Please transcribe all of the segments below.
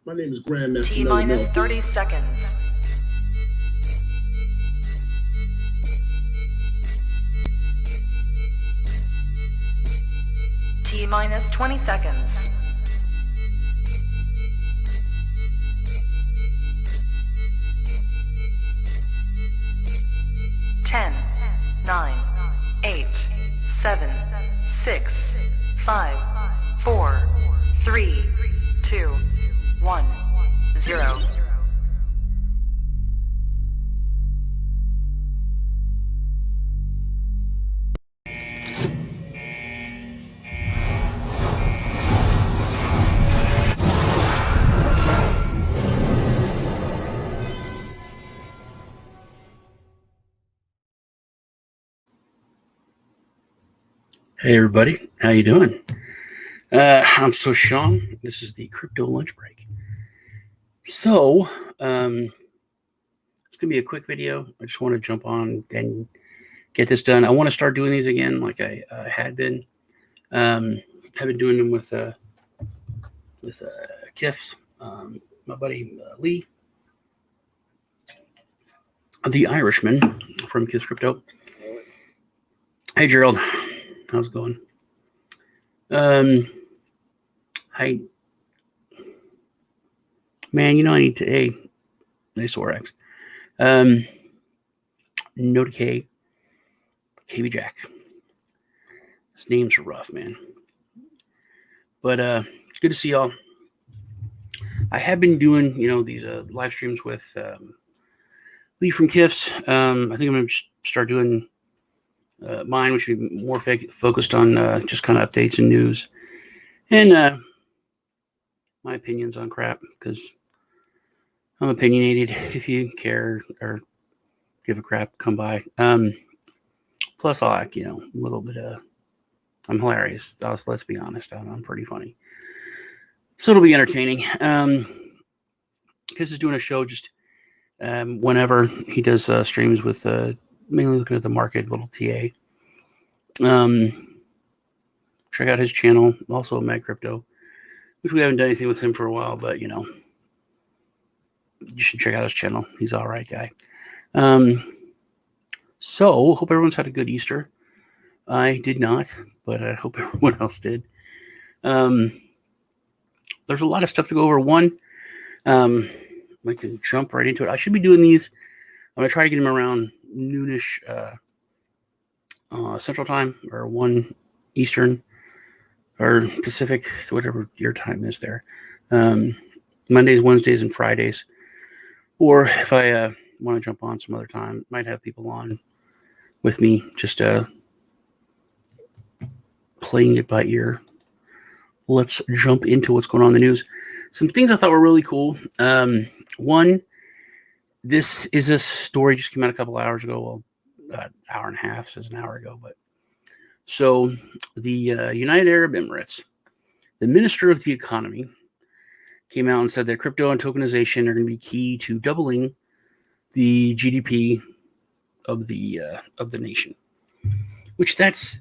My name is Grandmaster. T minus 30 seconds. T minus 20 seconds. Ten, 9, 8, 7, 6, 5, 4, 3, 2, 1, 0. Hey everybody, how you doing? I'm Sean. This is the crypto lunch break. So, it's gonna be a quick video. I just want to jump on and get this done. I want to start doing these again, like I had been. I've been doing them with Kiffs, my buddy Lee, the Irishman from Kiffs Crypto. Hey Gerald, how's it going? Hi, man. You know I need to. Hey, nice Orex. No decay. KB Jack. His names are rough, man. But it's good to see y'all. I have been doing, these live streams with Lee from Kiffs. I think I'm gonna start doing mine, which will be more focused on just kind of updates and news and my opinions on crap, because I'm opinionated. If you care or give a crap, come by. Plus, I like, a little bit of, I'm hilarious. Let's be honest. I'm pretty funny. So it'll be entertaining. Kiss is doing a show just whenever he does streams with mainly looking at the market, little TA. Check out his channel, also Mag Crypto, which we haven't done anything with him for a while, but you should check out his channel. He's all right guy. So hope everyone's had a good Easter. I did not, but I hope everyone else did. There's a lot of stuff to go over. One, I can jump right into it. I should be doing these. I'm going to try to get them around noonish Central Time, or 1 Eastern, or Pacific, whatever your time is there. Mondays, Wednesdays, and Fridays. Or if I want to jump on some other time, might have people on with me, just playing it by ear. Let's jump into what's going on in the news. Some things I thought were really cool. One, this is a story just came out a couple hours ago. Well, an hour and a half, says an hour ago. But so the United Arab Emirates, the Minister of the Economy, came out and said that crypto and tokenization are going to be key to doubling the GDP of the nation, which that's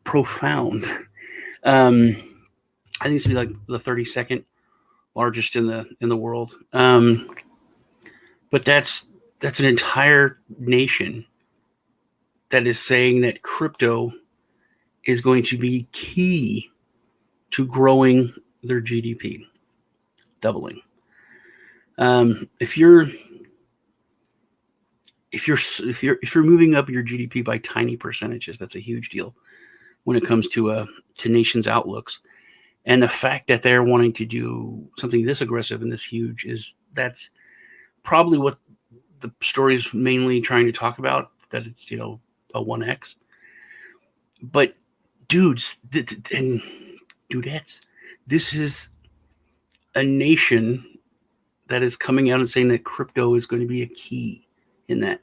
profound. I think it's gonna be like the 32nd largest in the world. But that's an entire nation that is saying that crypto is going to be key to growing their GDP, doubling. If you're moving up your GDP by tiny percentages, that's a huge deal when it comes to nations' outlooks. And the fact that they're wanting to do something this aggressive and this huge that's probably what the story is mainly trying to talk about, that it's, a 1x. But dudes and dudettes, this is a nation that is coming out and saying that crypto is going to be a key in that.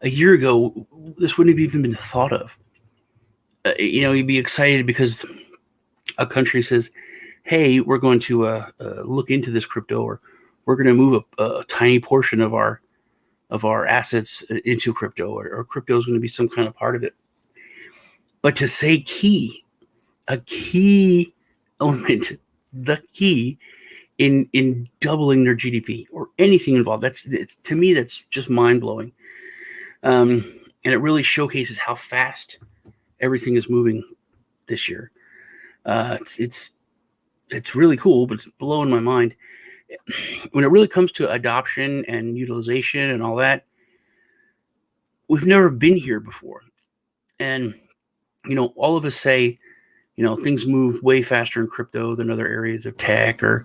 A year ago, this wouldn't have even been thought of. You'd be excited because a country says, hey, we're going to look into this crypto, or we're going to move a tiny portion of our assets into crypto, or crypto is going to be some kind of part of it. But to say a key element, the key in doubling their GDP or anything involved. To me, that's just mind blowing. And it really showcases how fast everything is moving this year. It's really cool, but it's blowing my mind. When it really comes to adoption and utilization and all that, we've never been here before. And, all of us say, things move way faster in crypto than other areas of tech or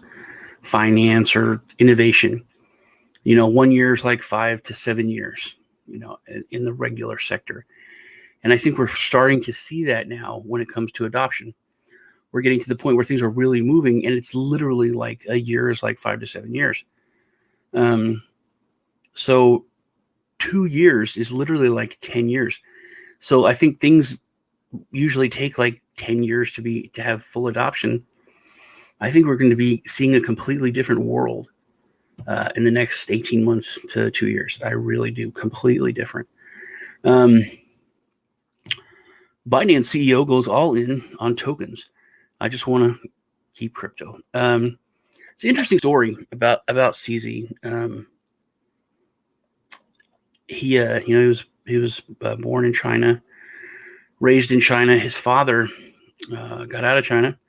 finance or innovation. 1 year is like 5 to 7 years, in the regular sector. And I think we're starting to see that now when it comes to adoption. We're getting to the point where things are really moving, and it's literally like a year is like 5 to 7 years. So 2 years is literally like 10 years. So I think things usually take like 10 years to have full adoption. I think we're going to be seeing a completely different world in the next 18 months to 2 years. I really do. Completely different. Binance CEO goes all in on tokens. I just want to keep crypto. It's an interesting story about CZ. He was born in China, raised in China. His father got out of China,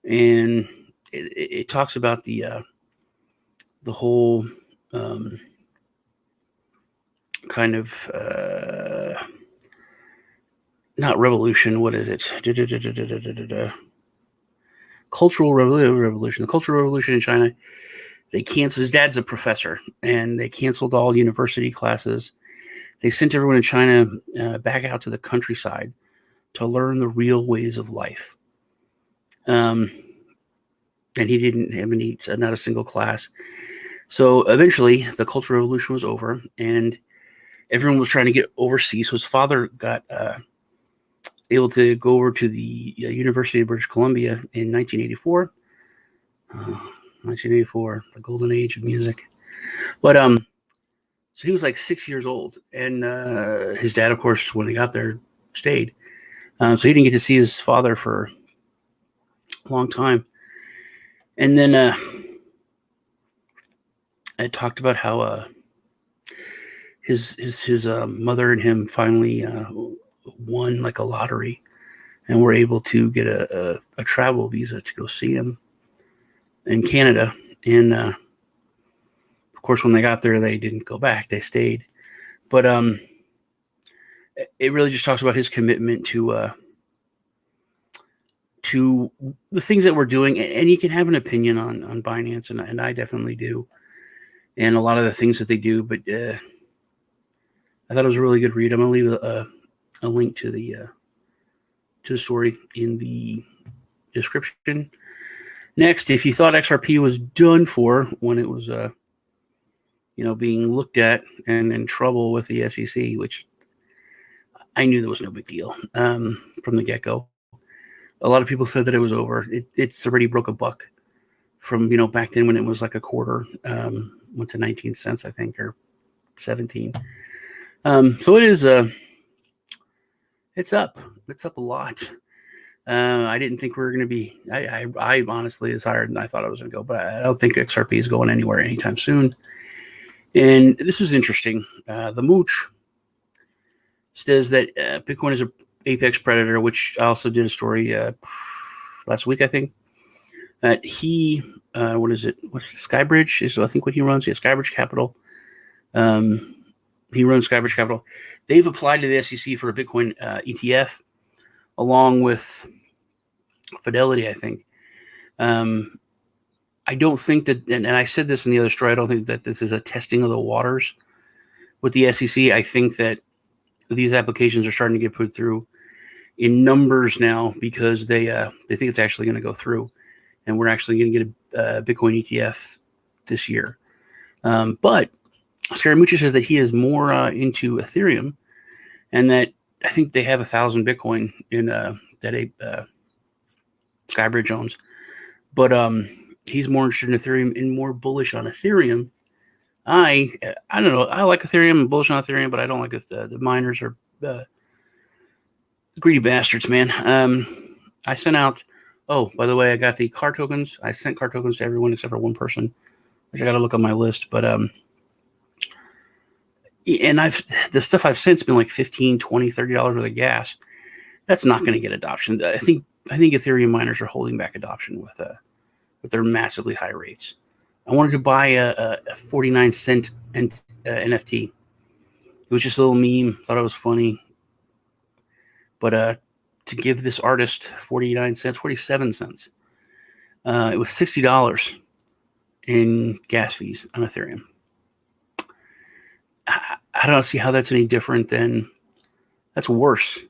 and it talks about the whole kind of not revolution. What is it? Cultural revolution. The Cultural Revolution in China. They canceled. His dad's a professor, and they canceled all university classes. They sent everyone in China back out to the countryside to learn the real ways of life. And he didn't have not a single class. So eventually, the Cultural Revolution was over, and everyone was trying to get overseas. So his father got able to go over to the University of British Columbia in 1984. 1984, the golden age of music. But so he was like 6 years old, and his dad, of course, when he got there, stayed. So he didn't get to see his father for a long time. And then I talked about how his mother and him finally won like a lottery, and were able to get a travel visa to go see him in Canada. And of course, when they got there, they didn't go back; they stayed. But it really just talks about his commitment to the things that we're doing. And you can have an opinion on Binance, and I definitely do, and a lot of the things that they do. But I thought it was a really good read. I'm gonna leave a link to the story in the description. Next, if you thought XRP was done for when it was being looked at and in trouble with the SEC, which I knew there was no big deal from the get-go. A lot of people said that it was over. It's already broke $1 from back then when it was like a quarter. Went to 19 cents, I think, or 17. So it is it's up. It's up a lot. I didn't think we were going to be. I honestly is higher than I thought I was going to go, but I don't think XRP is going anywhere anytime soon. And this is interesting. The Mooch says that Bitcoin is an apex predator, which I also did a story last week, I think. That he, what is it? Skybridge is I think what he runs. Yeah, Skybridge Capital. He runs Skybridge Capital. They've applied to the SEC for a Bitcoin ETF, along with Fidelity, I think. I don't think that, and I said this in the other story, I don't think that this is a testing of the waters with the SEC. I think that these applications are starting to get put through in numbers now because they think it's actually going to go through, and we're actually going to get a Bitcoin ETF this year. But Scaramucci says that he is more into Ethereum, and that I think they have 1,000 Bitcoin in that Skybridge owns. But he's more interested in Ethereum and more bullish on Ethereum. I don't know. I like Ethereum and bullish on Ethereum, but I don't like it. The miners are greedy bastards, man. I sent out Oh, by the way, I got the car tokens. I sent car tokens to everyone except for one person, which I got to look on my list. But and the stuff I've sent's been like $15, $20, $30 worth of gas. That's not going to get adoption. I think Ethereum miners are holding back adoption with their massively high rates. I wanted to buy a 49-cent NFT. It was just a little meme. Thought it was funny. But to give this artist 49 cents, 47 cents, it was $60 in gas fees on Ethereum. I don't see how that's any different than, that's worse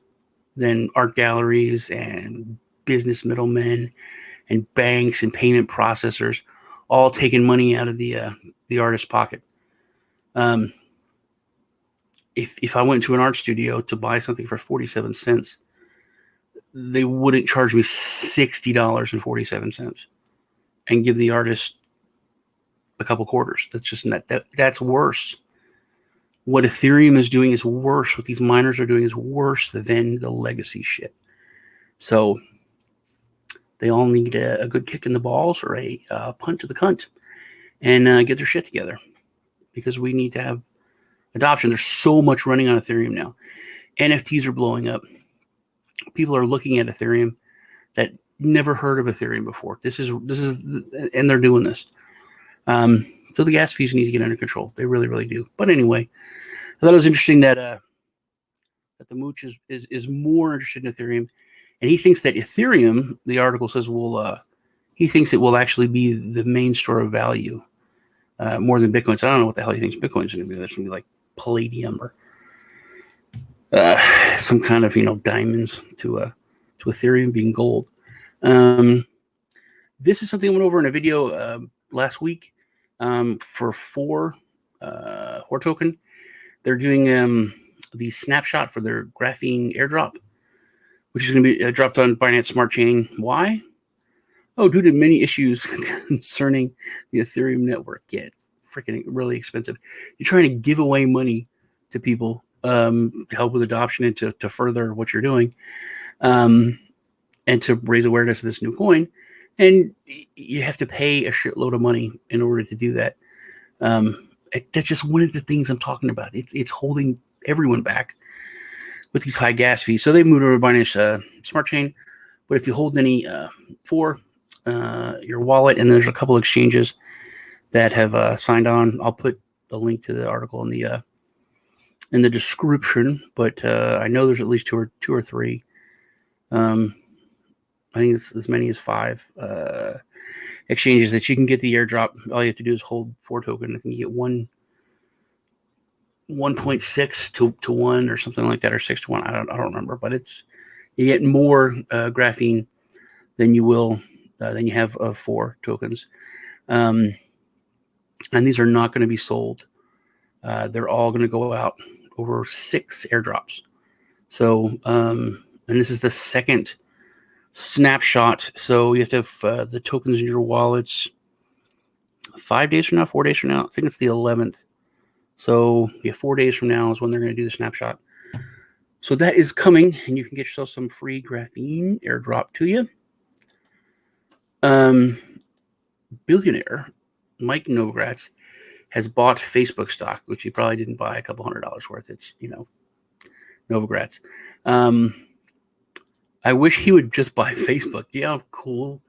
than art galleries and business middlemen and banks and payment processors all taking money out of the artist's pocket. If I went to an art studio to buy something for 47 cents, they wouldn't charge me $60.47 and give the artist a couple quarters. That's just that's worse. What Ethereum is doing is worse. What these miners are doing is worse than the legacy shit. So they all need a good kick in the balls or a punt to the cunt and get their shit together, because we need to have adoption. There's so much running on Ethereum now. NFTs are blowing up. People are looking at Ethereum that never heard of Ethereum before. This is, and they're doing this. So the gas fees need to get under control. They really, really do. But anyway, I thought it was interesting that the Mooch is more interested in Ethereum, and he thinks that Ethereum, the article says, he thinks it will actually be the main store of value more than Bitcoin. So I don't know what the hell he thinks Bitcoin's going to be. That's going to be like palladium or some kind of diamonds to Ethereum being gold. This is something I went over in a video last week for Four token. They're doing the snapshot for their Graphene airdrop, which is going to be dropped on Binance Smart Chain. Why? Oh, due to many issues concerning the Ethereum network. Yeah, freaking really expensive. You're trying to give away money to people to help with adoption and to further what you're doing, and to raise awareness of this new coin. And you have to pay a shitload of money in order to do that. That's just one of the things I'm talking about. It's holding everyone back with these high gas fees. So they moved over to Binance Smart Chain. But if you hold any for your wallet, and there's a couple exchanges that have signed on, I'll put a link to the article in the description. But I know there's at least two or three. I think it's as many as 5 exchanges that you can get the airdrop. All you have to do is hold 4 token. I think you get 1.6 to 1 or something like that, or 6 to 1. I don't remember, but you get more graphene than you have of 4 tokens. And these are not going to be sold. They're all going to go out over 6 airdrops. So, and this is the second snapshot. So you have to have the tokens in your wallets 4 days from now. I think it's the 11th. So yeah, 4 days from now is when they're going to do the snapshot. So that is coming, and you can get yourself some free graphene airdrop to you. Billionaire Mike Novogratz has bought Facebook stock, which he probably didn't buy a couple $100 worth. It's Novogratz. I wish he would just buy Facebook. Do you know how cool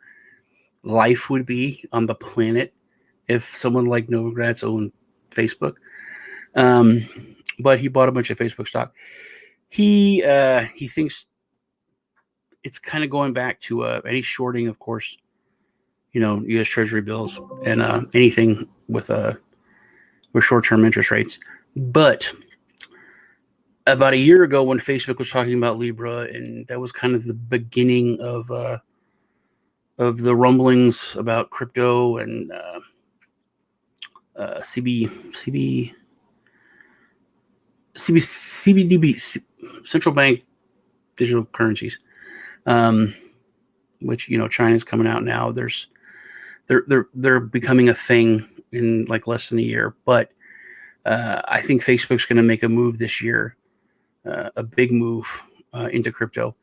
life would be on the planet if someone like Novogratz owned Facebook? But he bought a bunch of Facebook stock. He thinks it's kind of going back to any shorting, of course, U.S. Treasury bills and anything with short-term interest rates. But about a year ago, when Facebook was talking about Libra, and that was kind of the beginning of the rumblings about crypto and CBDB, central bank digital currencies, which China's coming out now. They're becoming a thing in like less than a year. But I think Facebook's going to make a move this year. A big move into crypto.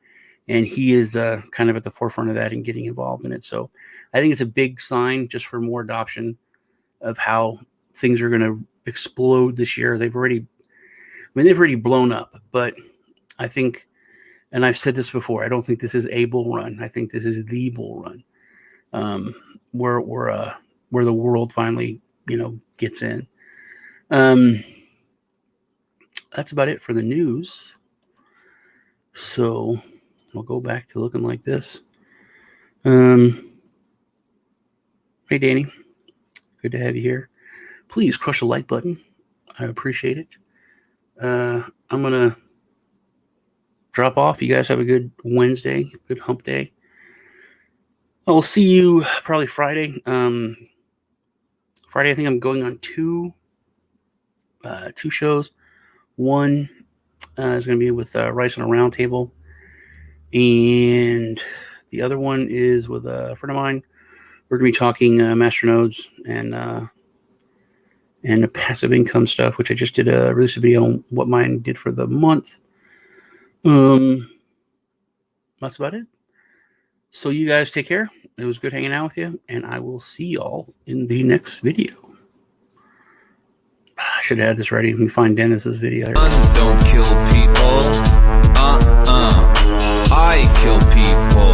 and he is kind of at the forefront of that and getting involved in it. So I think it's a big sign just for more adoption of how things are going to explode this year. They've already blown up, but I think, and I've said this before, I don't think this is a bull run. I think this is the bull run, where the world finally, gets in. That's about it for the news. So we'll go back to looking like this. Hey, Danny. Good to have you here. Please crush the like button. I appreciate it. I'm going to drop off. You guys have a good Wednesday, good hump day. I'll see you probably Friday. Friday, I think I'm going on two shows. One is going to be with Rice on a Roundtable, and the other one is with a friend of mine. We're going to be talking masternodes and the passive income stuff, which I just did a release video on what mine did for the month. That's about it. So you guys take care. It was good hanging out with you, and I will see y'all in the next video. I should have had this ready. Let me find Dennis's video. Guns don't kill people. I kill people.